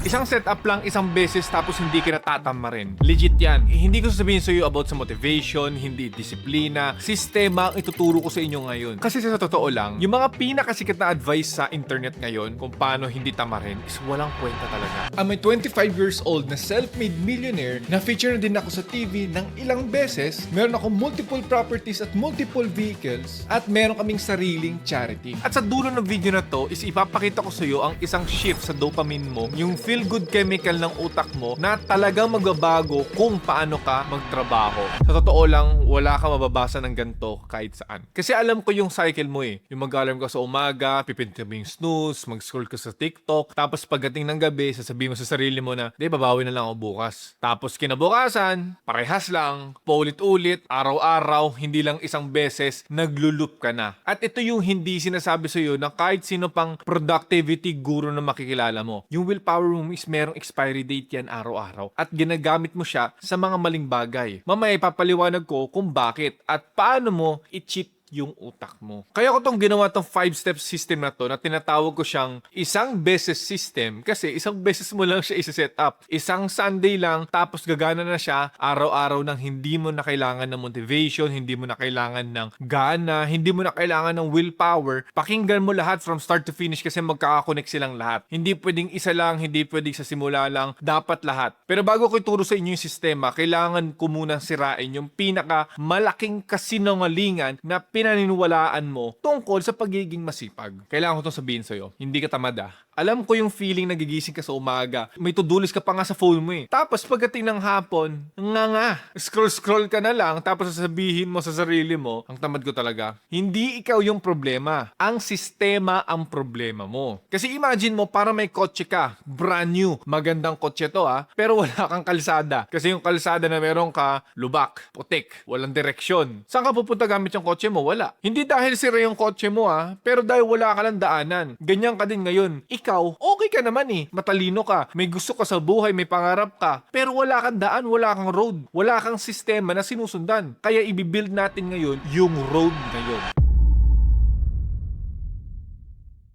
Isang setup lang, isang beses, tapos hindi ka natatama rin. Legit yan. Hindi ko sasabihin sa iyo about sa motivation, hindi disiplina, sistema ang ituturo ko sa inyo ngayon. Kasi sa totoo lang, yung mga pinakasikat na advice sa internet ngayon kung paano hindi tamarin is walang kwenta talaga. I'm a 25 years old na self-made millionaire na feature na din ako sa TV ng ilang beses. Meron ako multiple properties at multiple vehicles at meron kaming sariling charity. At sa dulo ng video na to is ipapakita ko sa iyo ang isang shift sa dopamine mo, yung feel-good chemical ng utak mo na talagang magbabago kung paano ka magtrabaho. Sa totoo lang, wala ka mababasa ng ganito kahit saan. Kasi alam ko yung cycle mo eh. Yung mag-alarm ka sa umaga, pipindutin mo yung snooze, mag-scroll ka sa TikTok, tapos pagdating ng gabi, sasabihin mo sa sarili mo na, di, babawi na lang ako bukas. Tapos kinabukasan, parehas lang, paulit-ulit, araw-araw, hindi lang isang beses, naglulup ka na. At ito yung hindi sinasabi sa iyo na kahit sino pang productivity guru na makikilala mo. Yung willpower mo is merong expiry date yan araw-araw at ginagamit mo siya sa mga maling bagay. Mamaya ipapaliwanag ko kung bakit at paano mo i-cheat yung utak mo. Kaya ko tong ginawa tong 5-step system na to na tinatawag ko siyang isang beses system kasi isang beses mo lang siya isa-set up. Isang Sunday lang tapos gagana na siya araw-araw nang hindi mo na kailangan ng motivation, hindi mo na kailangan ng gana, hindi mo na kailangan ng willpower. Pakinggan mo lahat from start to finish kasi magkakakonect silang lahat. Hindi pwedeng isa lang, hindi pwedeng sa simula lang, dapat lahat. Pero bago ko ituro sa inyo yung sistema, kailangan ko munang sirain yung pinaka malaking kasinungalingan na pinaniniwalaan mo tungkol sa pagiging masipag. Kailangan ko itong sabihin sa'yo. Hindi ka tamad ah. Alam ko yung feeling na gigising ka sa umaga. May to-do list ka pa nga sa phone mo eh. Tapos pagdating ng hapon, scroll-scroll ka na lang tapos sasabihin mo sa sarili mo, ang tamad ko talaga. Hindi ikaw yung problema. Ang sistema ang problema mo. Kasi imagine mo, para may kotse ka, brand new, magandang kotse to ah, pero wala kang kalsada. Kasi yung kalsada na meron ka, lubak, putik, walang direksyon. Saan ka pupunta gamit yung kotse mo? Wala. Hindi dahil sira yung kotse mo ah, pero dahil wala ka lang daanan. Ganyan ka din ngayon. Ikaw, okay ka naman eh. Matalino ka. May gusto ka sa buhay, may pangarap ka. Pero wala kang daan, wala kang road. Wala kang sistema na sinusundan. Kaya ibibuild natin ngayon yung road na yun.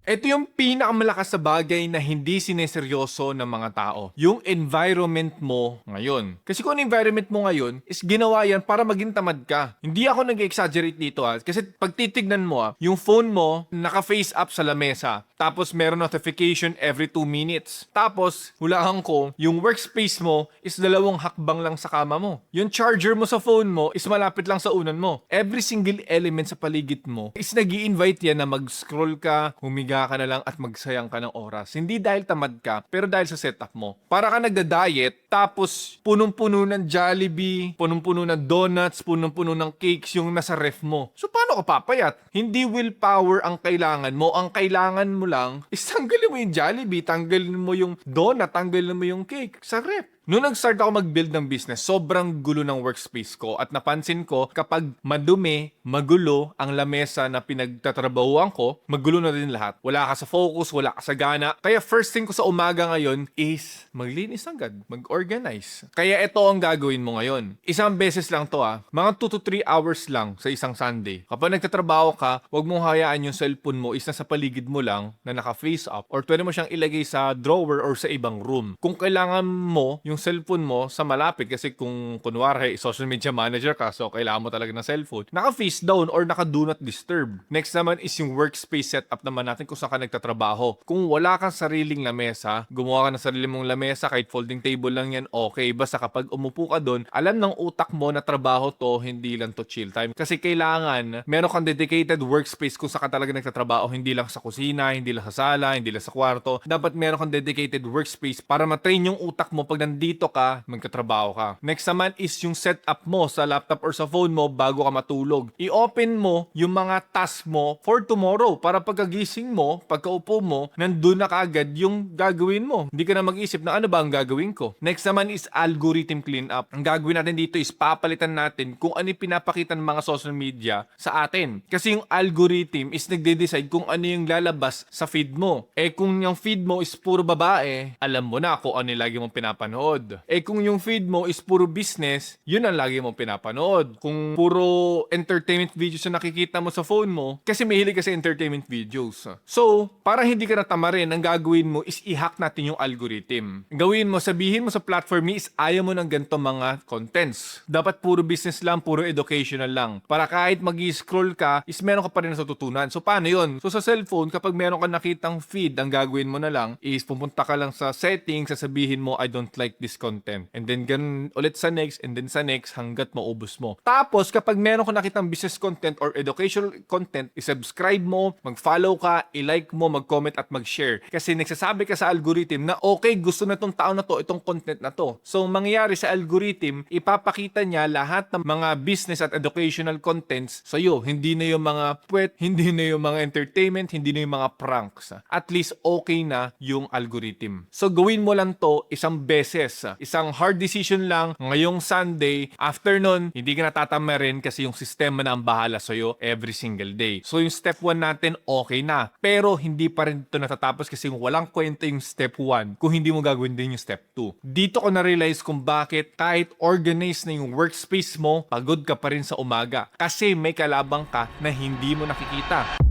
Ito yung pinakamalakas sa bagay na hindi sineseryoso ng mga tao. Yung environment mo ngayon. Kasi kung ang environment mo ngayon is ginawa yan para maging tamad ka. Hindi ako nag-exaggerate dito ha. Kasi pag titignan mo ha, yung phone mo naka-face up sa lamesa. Tapos meron notification every 2 minutes. Tapos, hulaan ko, yung workspace mo is 2 hakbang lang sa kama mo. Yung charger mo sa phone mo is malapit lang sa unan mo. Every single element sa paligid mo is nag-i-invite yan na mag-scroll ka, humiga ka na lang at magsayang ka ng oras. Hindi dahil tamad ka, pero dahil sa setup mo. Para ka nagda-diet, tapos punong-puno ng Jollibee, punong-puno ng donuts, punong-puno ng cakes yung nasa ref mo. So, paano ka papayat? Hindi willpower ang kailangan mo. Ang kailangan mo lang is tanggalin mo yung Jollibee, tanggalin mo yung donut, tanggalin mo yung cake sa ref. Noong nag-start ako mag-build ng business, sobrang gulo ng workspace ko at napansin ko kapag madumi, magulo ang lamesa na pinagtatrabahuan ko, magulo na din lahat. Wala ka sa focus, wala ka sa gana. Kaya first thing ko sa umaga ngayon is maglinis agad, mag-organize. Kaya ito ang gagawin mo ngayon. Isang beses lang to ah, mga 2 to 3 hours lang sa isang Sunday. Kapag nagtatrabaho ka, huwag mong hayaan yung cellphone mo is nasa paligid mo lang na naka-face up or pwede mo siyang ilagay sa drawer or sa ibang room. Kung kailangan mo yung cellphone mo sa malapit kasi kung kunwari social media manager ka so kailangan mo talaga ng cellphone, naka-face down or naka-do not disturb. Next naman is yung workspace setup naman natin kung saan ka nagtatrabaho. Kung wala kang sariling lamesa, gumawa ka ng sarili mong lamesa, kahit folding table lang yan, okay. Basta kapag umupo ka doon, alam ng utak mo na trabaho to, hindi lang to chill time. Kasi kailangan meron kang dedicated workspace kung saan ka talaga nagtatrabaho, hindi lang sa kusina, hindi lang sa sala, hindi lang sa kwarto. Dapat meron kang dedicated workspace para matrain yung utak mo pag nandito ka, magkatrabaho ka. Next naman is yung setup mo sa laptop or sa phone mo bago ka matulog. I-open mo yung mga task mo for tomorrow para pagkagising mo, pagkaupo mo, nandun na kaagad yung gagawin mo. Hindi ka na mag-isip na ano ba ang gagawin ko. Next naman is algorithm cleanup. Ang gagawin natin dito is papalitan natin kung ano yung pinapakita ng mga social media sa atin. Kasi yung algorithm is nagde-decide kung ano yung lalabas sa feed mo. Kung yung feed mo is puro babae, alam mo na kung ano yung lagi mong pinapanood. Kung yung feed mo is puro business, yun ang lagi mong pinapanood. Kung puro entertainment videos na nakikita mo sa phone mo, kasi mahilig ka sa entertainment videos. So, para hindi ka natamarin, ang gagawin mo is i-hack natin yung algorithm. Gawin mo, sabihin mo sa platform is ayaw mo ng ganito mga contents. Dapat puro business lang, puro educational lang. Para kahit mag-scroll ka, is meron ka pa rin natutunan. So, paano yun? So, sa cellphone, kapag meron ka nakitang feed, ang gagawin mo na lang is pupunta ka lang sa settings, sasabihin mo, I don't like this content. And then, ganun ulit sa next, and then sa next, hanggat maubos mo. Tapos, kapag meron ka nakitang business content or educational content, i-subscribe mo, mag-follow ka, i-like mo, mag-comment at mag-share. Kasi nagsasabi ka sa algorithm na okay, gusto na tong tao na to, itong content na to. So, mangyayari sa algorithm, ipapakita niya lahat ng mga business at educational contents sa'yo. Hindi na yung mga puwet, hindi na yung mga entertainment, hindi na yung mga pranks. At least okay na yung algorithm. So, gawin mo lang to isang beses. Isang hard decision lang ngayong Sunday. After nun, hindi ka natatama rin kasi yung sistema na ang bahala sa'yo every single day. So, yung step 1 natin, okay na. Pero, hindi pa rin ito natatapos kasi walang kwenta yung step 1 kung hindi mo gagawin din yung step 2. Dito ko na-realize kung bakit kahit organized na yung workspace mo, pagod ka pa rin sa umaga. Kasi may kalabang ka na hindi mo nakikita.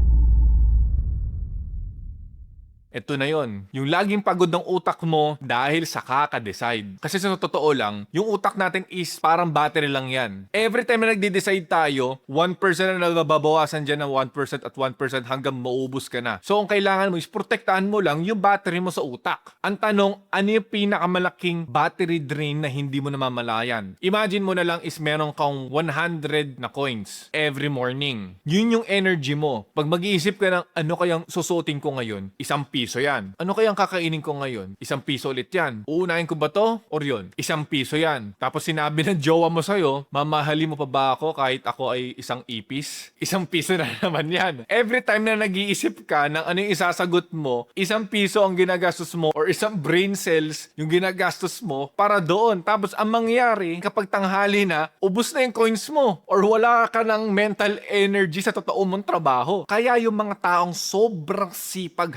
Ito na yon. Yung laging pagod ng utak mo dahil sa kaka-decide. Kasi sa totoo lang, yung utak natin is parang battery lang yan. Every time na nagde-decide tayo, 1% na nababawasan dyan ng 1% at 1% hanggang maubos ka na. So, ang kailangan mo is protektahan mo lang yung battery mo sa utak. Ang tanong, ano yung pinakamalaking battery drain na hindi mo namamalayan? Imagine mo na lang is meron kang 100 na coins every morning. Yun yung energy mo. Pag mag-iisip ka ng ano kayang susuotin ko ngayon, ₱1 yan. Ano kayang kakainin ko ngayon? ₱1 ulit yan. Uunahin ko ba to? Or yun? ₱1 yan. Tapos sinabi ng jowa mo sa'yo, mamahalin mo pa ba ako kahit ako ay isang ipis? ₱1 na naman yan. Every time na nag-iisip ka ng ano yung isasagot mo, ₱1 ang ginagastos mo or isang brain cells yung ginagastos mo para doon. Tapos ang mangyari, kapag tanghali na, ubos na yung coins mo or wala ka ng mental energy sa totoo mong trabaho. Kaya yung mga taong sobrang sipag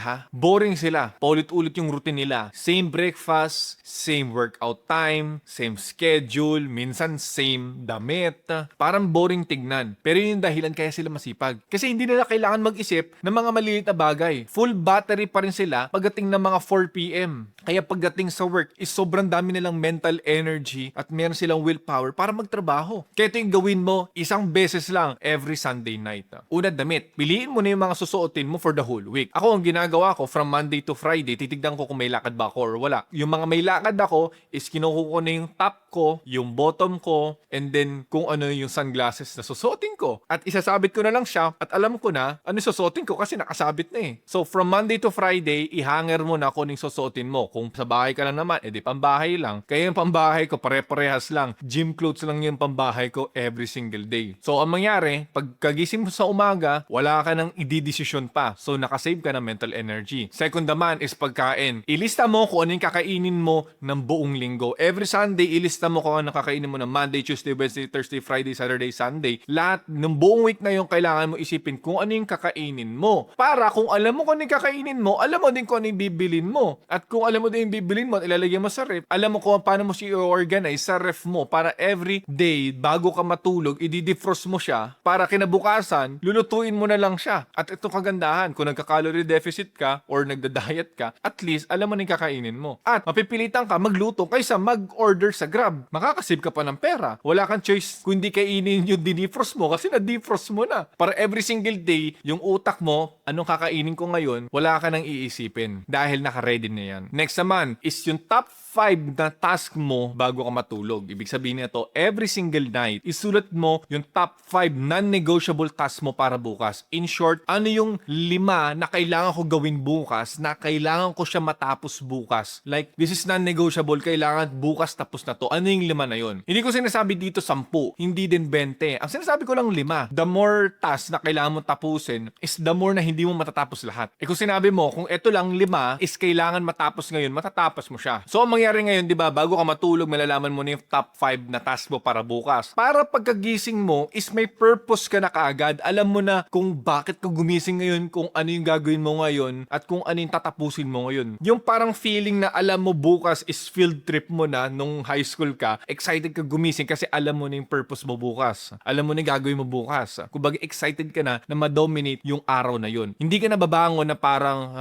boring sila. Paulit-ulit yung routine nila. Same breakfast, same workout time, same schedule, minsan same damit. Parang boring tignan. Pero yun yung dahilan kaya sila masipag. Kasi hindi nila kailangan mag-isip ng mga maliliit na bagay. Full battery pa rin sila pagdating ng mga 4 p.m. Kaya pagdating sa work is sobrang dami nilang mental energy at meron silang willpower para magtrabaho. Kaya ito yung gawin mo isang beses lang every Sunday night. Una, damit. Piliin mo na yung mga susuotin mo for the whole week. Ako, ang ginagawa ko from Monday to Friday, titignan ko kung may lakad ba ako or wala. Yung mga may lakad ako is kinukuha ko na yung top ko, yung bottom ko, and then kung ano yung sunglasses na susuotin ko. At isasabit ko na lang siya at alam ko na ano yung susuotin ko kasi nakasabit na eh. So from Monday to Friday, ihanger mo na kung ano yung susuotin mo. Kung sa bahay ka lang naman, edi pambahay lang. Kaya yung pambahay ko, pare-parehas lang. Gym clothes lang yung pambahay ko every single day. So ang mangyari, pagkagising mo sa umaga, wala ka nang ididesisyon pa. So nakasave ka ng mental energy. Second naman is pagkain. Ilista mo kung ano yung kakainin mo ng buong linggo. Every Sunday, ilista mo kung ano kakainin mo ng Monday, Tuesday, Wednesday, Thursday, Friday, Saturday, Sunday. Lahat ng buong week na yung kailangan mo isipin kung ano yung kakainin mo. Para kung alam mo kung ano yung kakainin mo, alam mo din kung ano yung bibilin mo. At kung alam mo din yung bibilin mo at ilalagay mo sa ref, alam mo kung paano mo siya i-organize sa ref mo para every day, bago ka matulog, i-defrost mo siya para kinabukasan, lulutuin mo na lang siya. At ito kagandahan, kung nagka-calorie deficit ka or nagda-diet ka, at least alam mo na yung kakainin mo. At mapipilitan ka magluto kaysa mag-order sa Grab. Makakasave ka pa ng pera. Wala kang choice kung hindi kainin yung dinifrost mo kasi na-defrost mo na. Para every single day, yung utak mo, anong kakainin ko ngayon, wala ka nang iisipin dahil naka-ready na yan. Next naman is yung top 5 na task mo bago ka matulog. Ibig sabihin nito, every single night, isulat mo yung top 5 non-negotiable task mo para bukas. In short, ano yung 5 na kailangan ko gawin bukas bukas na kailangan ko siya matapos bukas. Like, this is non-negotiable, kailangan bukas tapos na to. Ano yung 5 na yun? Hindi ko sinasabi dito 10, hindi din 20. Ang sinasabi ko lang 5. The more task na kailangan mo tapusin is the more na hindi mo matatapos lahat. Kung sinabi mo, kung ito lang 5 is kailangan matapos ngayon, matatapos mo siya. So, ang mangyari ngayon, di ba, bago ka matulog, malalaman mo na yung top 5 na task mo para bukas. Para pagkagising mo is may purpose ka na kaagad. Alam mo na kung bakit ka gumising ngayon, kung ano yung gagawin mo ngayon, at kung ano yung tatapusin mo ngayon. Yung parang feeling na alam mo bukas is field trip mo na nung high school ka, excited ka gumising kasi alam mo na yung purpose mo bukas. Alam mo na yung gagawin mo bukas. Kumbaga excited ka na ma-dominate yung araw na yun. Hindi ka na babangon na parang,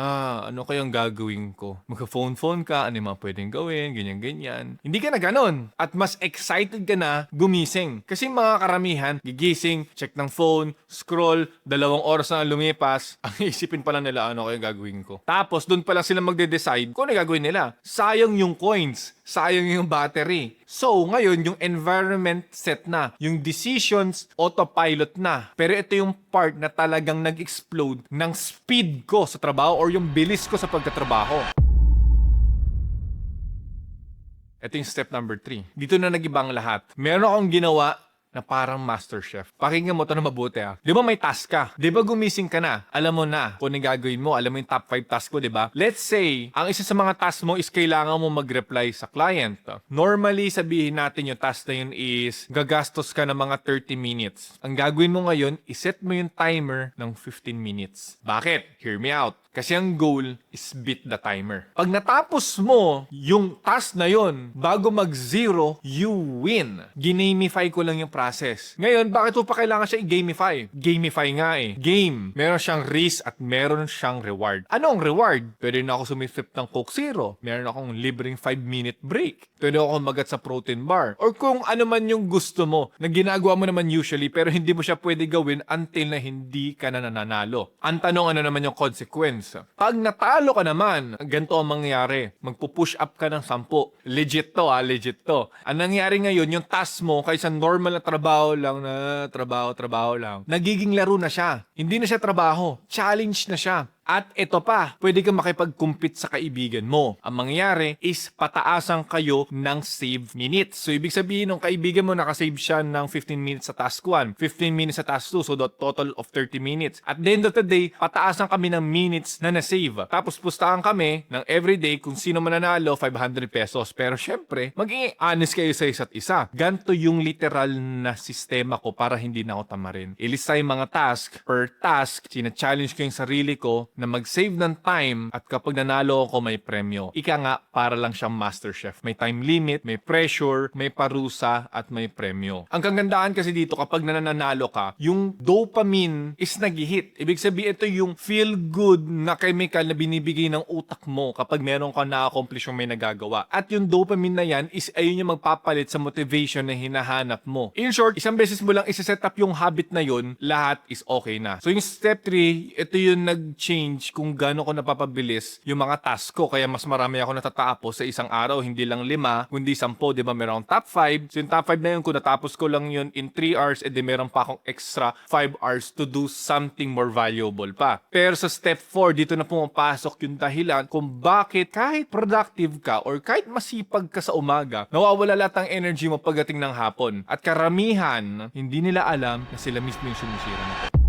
ano kayang gagawin ko? Magka-phone ka, ano yung mga pwedeng gawin, ganyan-ganyan. Hindi ka na ganon. At mas excited ka na gumising. Kasi mga karamihan, gigising, check ng phone, scroll, 2 oras na lumipas, ang isipin pa lang nila ano kaya gagawin ko. Tapos doon pa lang sila magde-decide kung ano gagawin nila. Sayang yung coins, sayang yung battery. So, ngayon yung environment set na, yung decisions autopilot na. Pero ito yung part na talagang nag-explode ng speed ko sa trabaho or yung bilis ko sa pagtatrabaho. Ito yung step number 3. Dito na nag-ibang lahat. Meron akong ginawa na parang MasterChef. Pakinggan mo to na mabuti Di ba may task ka? Di ba gumising ka na? Alam mo na kung anong gagawin mo. Alam mo yung top 5 task mo, di ba? Let's say, ang isa sa mga task mo is kailangan mo mag-reply sa client. Normally, sabihin natin yung task na yun is gagastos ka ng mga 30 minutes. Ang gagawin mo ngayon, iset mo yung timer ng 15 minutes. Bakit? Hear me out. Kasi ang goal is beat the timer. Pag natapos mo yung task na yon bago mag-0, you win. Ginamify ko lang yung process. Ngayon, bakit mo pa kailangan siya i-gamify? Gamify nga Game. Meron siyang risk at meron siyang reward. Ano ang reward? Pwede na ako sumifip ng Coke Zero. Meron akong libreng 5-minute break. Pwede ako magat sa protein bar. Or kung ano man yung gusto mo na ginagawa mo naman usually pero hindi mo siya pwede gawin until na hindi ka na nananalo. Ang tanong ano naman yung consequence? Pag natalo ka naman, ganito ang mangyayari. Magpo-push up ka ng 10. Legit to legit to. Ang nangyari ngayon, yung task mo kaysa normal na trabaho lang na trabaho lang, nagiging laro na siya. Hindi na siya trabaho. Challenge na siya. At ito pa, pwede kang makipag-compete sa kaibigan mo. Ang mangyayari is pataasan kayo ng save minutes. So, ibig sabihin, ng kaibigan mo nakasave siya ng 15 minutes sa task 1, 15 minutes sa task 2, so the total of 30 minutes. At the end of the day, pataasan kami ng minutes na na-save. Tapos, pustahan kami ng everyday kung sino mananalo, 500 pesos. Pero syempre, maging honest kayo sa isa't isa. Ganto yung literal na sistema ko para hindi na ako tamarin. Ilista yung mga task. Per task, sina-challenge ko yung sarili ko na mag-save ng time at kapag nanalo ako may premyo. Ika nga, para lang siyang MasterChef. May time limit, may pressure, may parusa, at may premyo. Ang kagandahan kasi dito kapag nananalo ka, yung dopamine is nag-hit. Ibig sabihin ito yung feel-good na chemical na binibigay ng utak mo kapag meron ka na-accomplish yung may nagagawa. At yung dopamine na yan is ayun yung magpapalit sa motivation na hinahanap mo. In short, isang beses mo lang isa-set up yung habit na yun, lahat is okay na. So yung step 3, ito yung nag-change kung gaano ko napapabilis yung mga task ko. Kaya mas marami ako natatapos sa isang araw, hindi lang 5, kundi 10, di ba? Meron top 5. So yung top 5 na yun, kung natapos ko lang yun in 3 hours, edi meron pa akong extra 5 hours to do something more valuable pa. Pero sa step 4, dito na pumapasok yung dahilan kung bakit kahit productive ka or kahit masipag ka sa umaga, nawawala lahat ng energy mo pagdating ng hapon. At karamihan, hindi nila alam na sila mismo yung sumisira nito.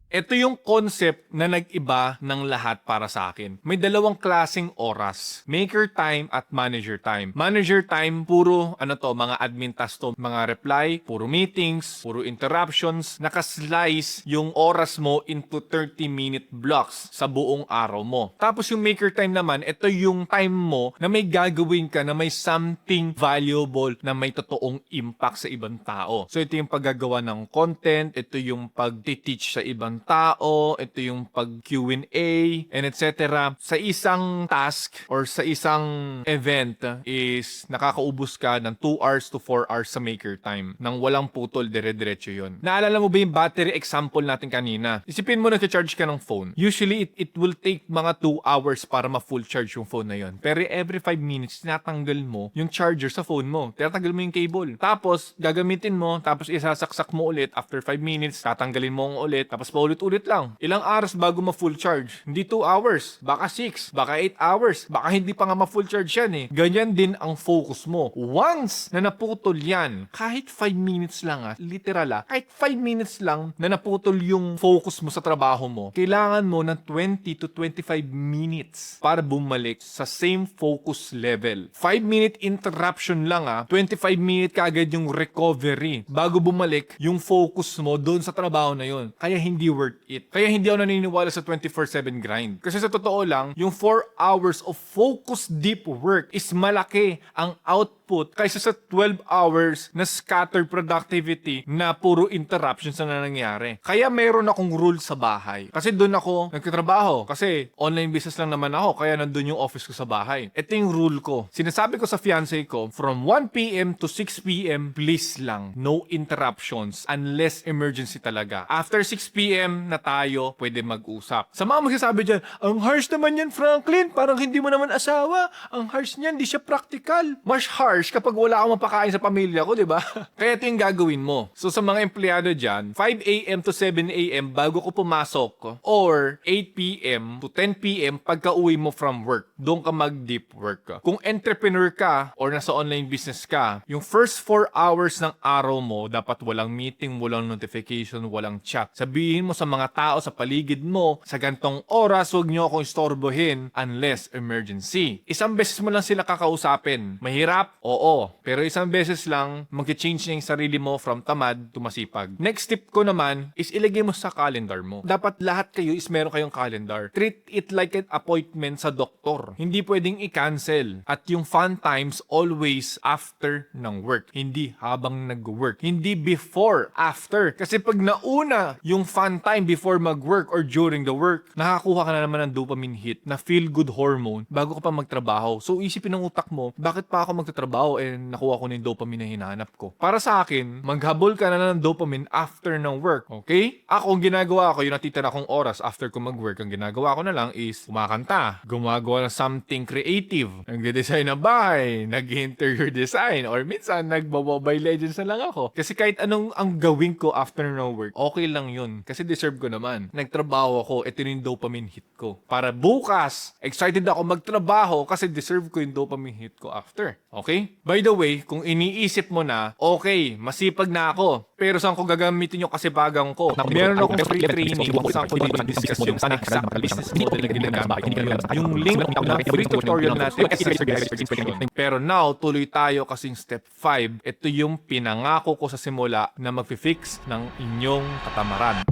Ito yung concept na nag-iba ng lahat para sa akin. May 2 klaseng oras. Maker time at manager time. Manager time, puro mga admin task to. Mga reply, puro meetings, puro interruptions. Nakaslice yung oras mo into 30-minute blocks sa buong araw mo. Tapos yung maker time naman, ito yung time mo na may gagawin ka na may something valuable na may totoong impact sa ibang tao. So ito yung paggagawa ng content, ito yung pag-teach sa ibang tao, ito yung pag-Q&A, and etc. Sa isang task or sa isang event is nakakaubos ka ng 2 hours to 4 hours sa maker time. Nang walang putol, dire-diretso yun. Naalala mo ba yung battery example natin kanina? Isipin mo nag-charge ka ng phone. Usually, it will take mga 2 hours para ma-full charge yung phone na yun. Pero every 5 minutes, tinatanggal mo yung charger sa phone mo. Tinatanggal mo yung cable. Tapos, gagamitin mo, tapos isasaksak mo ulit. After 5 minutes, tatanggalin mo ulit. Tapos paulit-ulit lang. Ilang oras bago ma-full charge? Hindi 2 hours, baka 6, baka 8 hours, baka hindi pa nga ma-full charge yan eh. Ganyan din ang focus mo. Once na naputol yan, kahit 5 minutes lang literal kahit 5 minutes lang na naputol yung focus mo sa trabaho mo, kailangan mo ng 20 to 25 minutes para bumalik sa same focus level. 5-minute interruption lang 25 minute kaagad yung recovery bago bumalik yung focus mo doon sa trabaho na yun. Kaya hindi worth it. Kaya hindi ako naniniwala sa 24/7 grind. Kasi sa totoo lang, yung 4 hours of focus deep work is malaki ang output kaysa sa 12 hours na scattered productivity na puro interruptions na nangyari. Kaya meron akong rule sa bahay. Kasi doon ako nagtatrabaho. Kasi online business lang naman ako. Kaya nandun yung office ko sa bahay. Ito yung rule ko. Sinasabi ko sa fiancé ko, from 1 p.m. to 6 p.m., please lang, no interruptions unless emergency talaga. After 6 p.m. na tayo, pwede mag-usap. Sa mga magsasabi dyan, ang harsh naman yan, Franklin. Parang hindi mo naman asawa. Ang harsh niyan, di siya practical. Mas harsh kapag wala akong mapakain sa pamilya ko, di ba? Kaya ito yung gagawin mo. So sa mga empleyado dyan, 5 a.m. to 7 a.m. bago ko pumasok, or 8 p.m. to 10 p.m. pagka uwi mo from work. Doon ka mag-deep work. Kung entrepreneur ka or nasa online business ka, yung first 4 hours ng araw mo, dapat walang meeting, walang notification, walang chat. Sabihin mo sa mga tao sa paligid mo, sa gantong oras, huwag nyo akong istorbohin unless emergency. Isang beses mo lang sila kakausapin. Mahirap? Oo. Pero isang beses lang, mag-change na yung sarili mo from tamad to masipag. Next tip ko naman is ilagay mo sa calendar mo. Dapat lahat kayo is meron kayong calendar. Treat it like an appointment sa doktor. Hindi pwedeng i-cancel. At yung fun times always after ng work. Hindi habang nag-work. Hindi before, after. Kasi pag nauna yung fun time before mag-work or during the work, nakakuha ka na naman ng dopamine hit na feel-good hormone bago ka pa magtrabaho. So isipin ng utak mo, bakit pa ako magtatrabaho nakuha ko na yung dopamine na hinahanap ko? Para sa akin, maghabol ka na ng dopamine after ng work. Okay? Ako, ang ginagawa ko, yung natitira kong oras after ko mag-work, ang ginagawa ko na lang is kumakanta, gumagawa ng something creative, nagde-design ng bahay, nag-interior design, or minsan nagbo-Mobile Legends na lang ako. Kasi kahit anong ang gawin ko after ng work, okay lang yun. Kasi deserve ko naman. Nagtrabaho ako, ito yung dopamine hit ko. Para bukas, excited ako magtrabaho kasi deserve ko yung dopamine hit ko after. Okay? By the way, kung iniisip mo na, okay, masipag na ako, pero saan ko gagamitin yung kasipagan ko? Meron akong free training kung saan ko i-discuss yung exact business model na ginagamit ko ngayon. Yung link na free tutorial natin is sa description. Pero now, tuloy tayo kasing step 5. Ito yung pinangako ko sa simula na mag-fix ng inyong katamaran.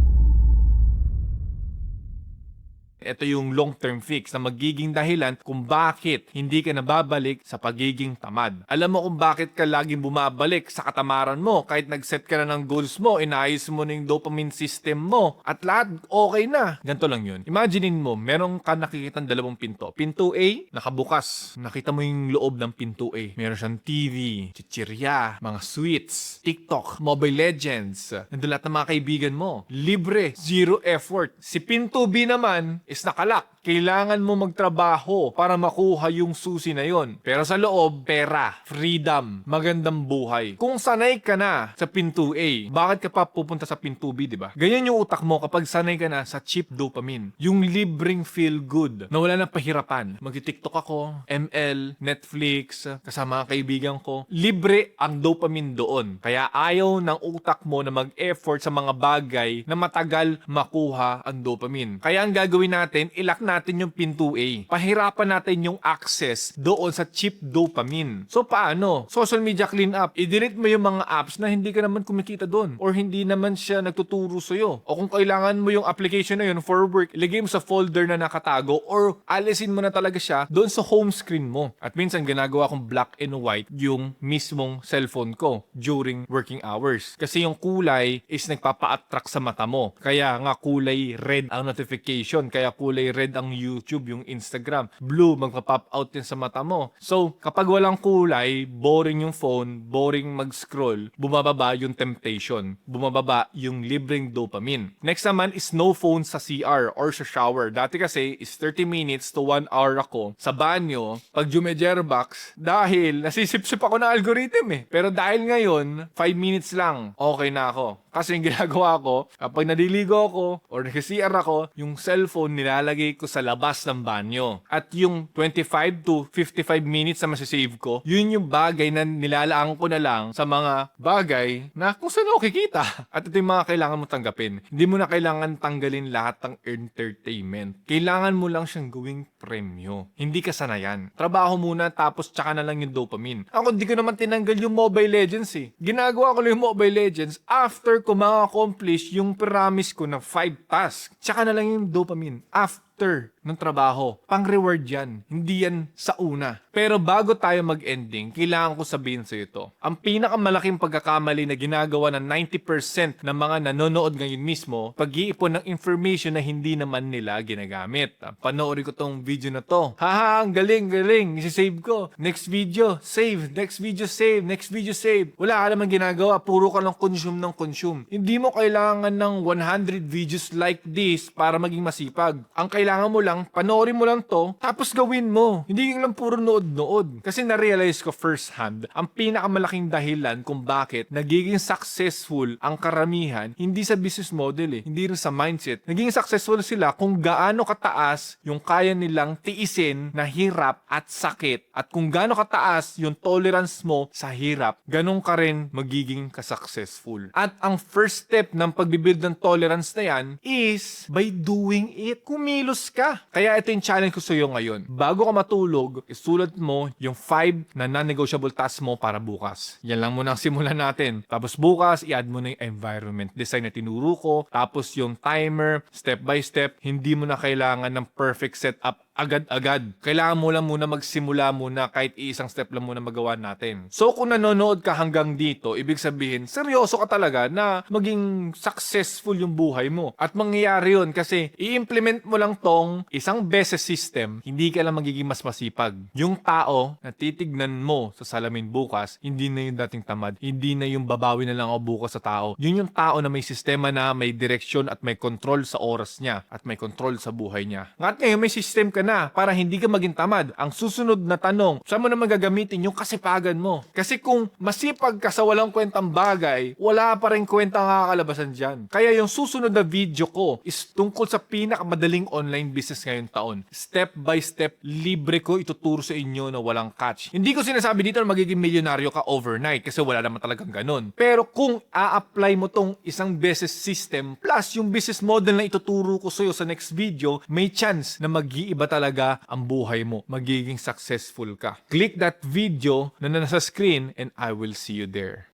Ito yung long-term fix na magiging dahilan kung bakit hindi ka nababalik sa pagiging tamad. Alam mo kung bakit ka laging bumabalik sa katamaran mo kahit nag-set ka na ng goals mo, inayos mo na yung dopamine system mo, at lahat okay na. Ganito lang yun. Imaginein mo, meron ka nakikitang dalawang pinto. Pinto A, nakabukas. Nakita mo yung loob ng pinto A. Meron siyang TV, chichirya, mga sweets, TikTok, Mobile Legends. Nandun lahat ng mga kaibigan mo. Libre, zero effort. Si pinto B naman is nakalak. Kailangan mo magtrabaho para makuha yung susi na yon. Pero sa loob, pera, freedom, magandang buhay. Kung sanay ka na sa pinto A, bakit ka pa pupunta sa pinto B, di ba? Ganyan yung utak mo kapag sanay ka na sa cheap dopamine. Yung libreng feel good na wala nang pahirapan. Mag-TikTok ako, ML, Netflix, kasama ang kaibigan ko. Libre ang dopamine doon. Kaya ayaw ng utak mo na mag-effort sa mga bagay na matagal makuha ang dopamine. Kaya ang gagawin natin, ilak natin yung pinto A. Pahirapan natin yung access doon sa cheap dopamine. So paano? Social media cleanup. I-delete mo yung mga apps na hindi ka naman kumikita doon or hindi naman siya nagtuturo sa'yo. O kung kailangan mo yung application na yun for work, ilagay mo sa folder na nakatago or alisin mo na talaga siya doon sa home screen mo. At minsan ginagawa kong black and white yung mismong cellphone ko during working hours. Kasi yung kulay is nagpapa-attract sa mata mo. Kaya nga kulay red ang notification. Kaya kulay red ang YouTube, yung Instagram. Blue, magpa-pop out din sa mata mo. So, kapag walang kulay, boring yung phone, boring mag-scroll, bumababa yung temptation. Bumababa yung libreng dopamine. Next naman is no phone sa CR or sa shower. Dati kasi is 30 minutes to 1 hour ako sa banyo pag jumejerbox dahil nasisip-sip ako ng algorithm eh. Pero dahil ngayon, 5 minutes lang, okay na ako. Kasi yung ginagawa ko, kapag naliligo ako or nag-CR ako, yung cellphone nilalagay ko sa labas ng banyo. At yung 25 to 55 minutes na masisave ko, yun yung bagay na nilalaan ko na lang sa mga bagay na kung saan ako kikita. At ito yung mga kailangan mo tanggapin. Hindi mo na kailangan tanggalin lahat ng entertainment. Kailangan mo lang siyang gawing premyo. Hindi kasanayan. Trabaho muna tapos tsaka na lang yung dopamine. Ako hindi ko naman tinanggal yung Mobile Legends eh. Ginagawa ko lang yung Mobile Legends after ko ma-accomplish yung promise ko na 5 tasks. Tsaka na lang yung dopamine. After ng trabaho. Pang-reward yan. Hindi yan sa una. Pero bago tayo mag-ending, kailangan ko sabihin sa ito. Ang pinakamalaking pagkakamali na ginagawa ng 90% ng mga nanonood ngayon mismo, pag-iipon ng information na hindi naman nila ginagamit. Panoorin ko tong video na to. Haha, ang galing. Isisave ko. Next video, save. Next video, save. Next video, save. Wala ka naman ginagawa. Puro ka lang consume. Hindi mo kailangan ng 100 videos like this para maging masipag. Ang kailangan mo lang, panoorin mo lang to, tapos gawin mo. Hindi yung lang puro nood-nood. Kasi na-realize ko first hand, ang pinakamalaking dahilan kung bakit nagiging successful ang karamihan, hindi sa business model eh, hindi rin sa mindset. Naging successful sila kung gaano kataas yung kaya nilang tiisin na hirap at sakit. At kung gaano kataas yung tolerance mo sa hirap, ganun ka rin magiging ka-successful. At ang first step ng pagbibuild ng tolerance na yan is by doing it. Kumilos ka. Kaya ito yung challenge ko sa iyo ngayon. Bago ka matulog, isulat mo yung 5 na non-negotiable tasks mo para bukas. Yan lang muna ang simulan natin. Tapos bukas, i-add mo na yung environment design na tinuro ko. Tapos yung timer, step by step. Hindi mo na kailangan ng perfect setup agad-agad. Kailangan mo lang muna magsimula muna kahit isang step lang muna magawa natin. So kung nanonood ka hanggang dito, ibig sabihin, seryoso ka talaga na maging successful yung buhay mo. At mangyayari yun kasi i-implement mo lang tong isang beses system, hindi ka lang magiging mas masipag. Yung tao na titignan mo sa salamin bukas, hindi na yung dating tamad, hindi na yung babawi na lang ako bukas sa tao. Yun yung tao na may sistema na may direksyon at may control sa oras niya at may control sa buhay niya. Nga't ngayon may system ka na para hindi ka maging tamad. Ang susunod na tanong, saan mo na magagamitin yung kasipagan mo? Kasi kung masipag ka sa walang kwentang bagay, wala pa rin kwentang kakalabasan dyan. Kaya yung susunod na video ko is tungkol sa pinakamadaling online business ngayong taon. Step by step, libre ko ituturo sa inyo na walang catch. Hindi ko sinasabi dito na magiging milyonaryo ka overnight kasi wala naman talagang ganun. Pero kung a-apply mo tong isang business system plus yung business model na ituturo ko sa'yo sa next video, may chance na mag-iiba talaga ang buhay mo. Magiging successful ka. Click that video na nasa screen and I will see you there.